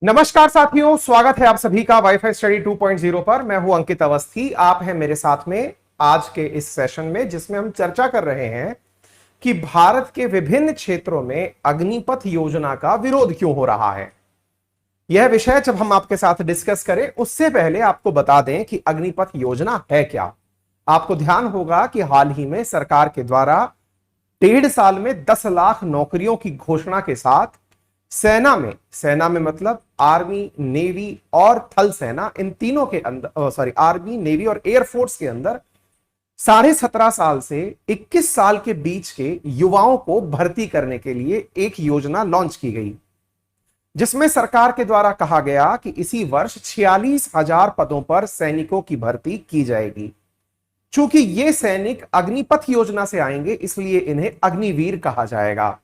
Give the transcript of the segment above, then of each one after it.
नमस्कार साथियों, स्वागत है आप सभी का वाईफाई स्टडी 2.0 पर। मैं हूं अंकित अवस्थी, आप हैं मेरे साथ में आज के इस सेशन में, जिसमें हम चर्चा कर रहे हैं कि भारत के विभिन्न क्षेत्रों में अग्निपथ योजना का विरोध क्यों हो रहा है। यह विषय जब हम आपके साथ डिस्कस करें उससे पहले आपको बता दें कि अग्निपथ योजना है क्या। आपको ध्यान होगा कि हाल ही में सरकार के द्वारा 1.5 साल में 10 लाख नौकरियों की घोषणा के साथ सेना में मतलब आर्मी, नेवी और थल सेना, इन तीनों के अंदर आर्मी, नेवी और एयरफोर्स के अंदर 17.5 साल से 21 साल के बीच के युवाओं को भर्ती करने के लिए एक योजना लॉन्च की गई, जिसमें सरकार के द्वारा कहा गया कि इसी वर्ष 46,000 पदों पर सैनिकों की भर्ती की जाएगी। चूंकि ये सैनिक अग्निपथ योजना से आएंगे, इसलिए इन्हें अग्निवीर कहा जाएगा।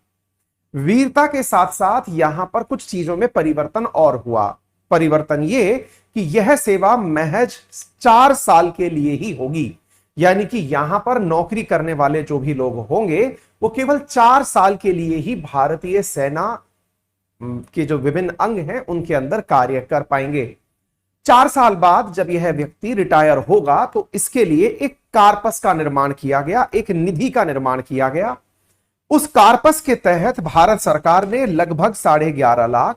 वीरता के साथ साथ यहां पर कुछ चीजों में परिवर्तन और हुआ। परिवर्तन ये कि यह सेवा महज 4 साल के लिए ही होगी, यानी कि यहां पर नौकरी करने वाले जो भी लोग होंगे वो केवल 4 साल के लिए ही भारतीय सेना के जो विभिन्न अंग हैं उनके अंदर कार्य कर पाएंगे। 4 साल बाद जब यह व्यक्ति रिटायर होगा तो इसके लिए एक कार्पस का निर्माण किया गया, एक निधि का निर्माण किया गया। उस कार्पस के तहत भारत सरकार ने लगभग 11.5 लाख,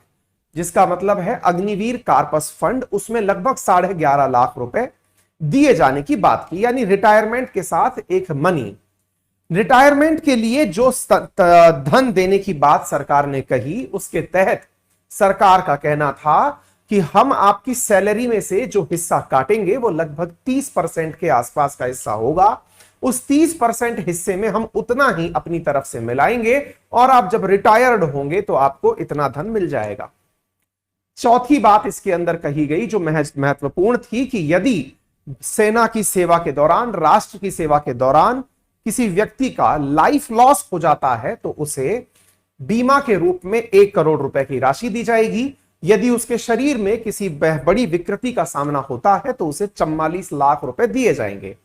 जिसका मतलब है अग्निवीर कार्पस फंड, उसमें लगभग 11.5 लाख रुपए दिए जाने की बात की, यानी रिटायरमेंट के साथ एक मनी। रिटायरमेंट के लिए जो धन देने की बात सरकार ने कही, उसके तहत सरकार का कहना था कि हम आपकी सैलरी में से जो हिस्सा काटेंगे वो लगभग 30% के आसपास का हिस्सा होगा। उस 30% हिस्से में हम उतना ही अपनी तरफ से मिलाएंगे और आप जब रिटायर्ड होंगे तो आपको इतना धन मिल जाएगा। चौथी बात इसके अंदर कही गई जो महत्वपूर्ण थी कि यदि सेना की सेवा के दौरान, राष्ट्र की सेवा के दौरान किसी व्यक्ति का लाइफ लॉस हो जाता है तो उसे बीमा के रूप में 1 करोड़ रुपए की राशि दी जाएगी। यदि उसके शरीर में किसी बड़ी विकृति का सामना होता है तो उसे 44 लाख रुपए दिए जाएंगे।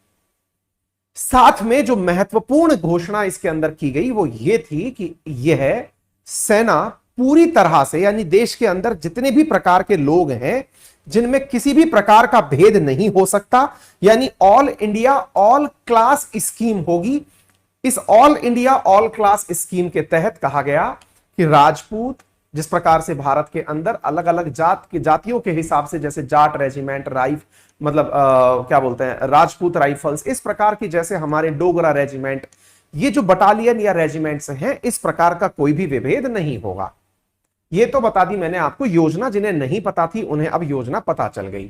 साथ में जो महत्वपूर्ण घोषणा इसके अंदर की गई वो ये थी कि यह सेना पूरी तरह से, यानी देश के अंदर जितने भी प्रकार के लोग हैं जिनमें किसी भी प्रकार का भेद नहीं हो सकता, यानी all India all class scheme होगी। इस all India all class scheme के तहत कहा गया कि राजपूत, जिस प्रकार से भारत के अंदर अलग अलग जातियों के हिसाब से, जैसे जाट रेजिमेंट, क्या बोलते हैं, राजपूत राइफल्स, इस प्रकार की, जैसे हमारे डोगरा रेजिमेंट, ये जो बटालियन या रेजिमेंट्स हैं, इस प्रकार का कोई भी विभेद नहीं होगा। ये तो बता दी मैंने आपको योजना, जिन्हें नहीं पता थी उन्हें अब योजना पता चल गई।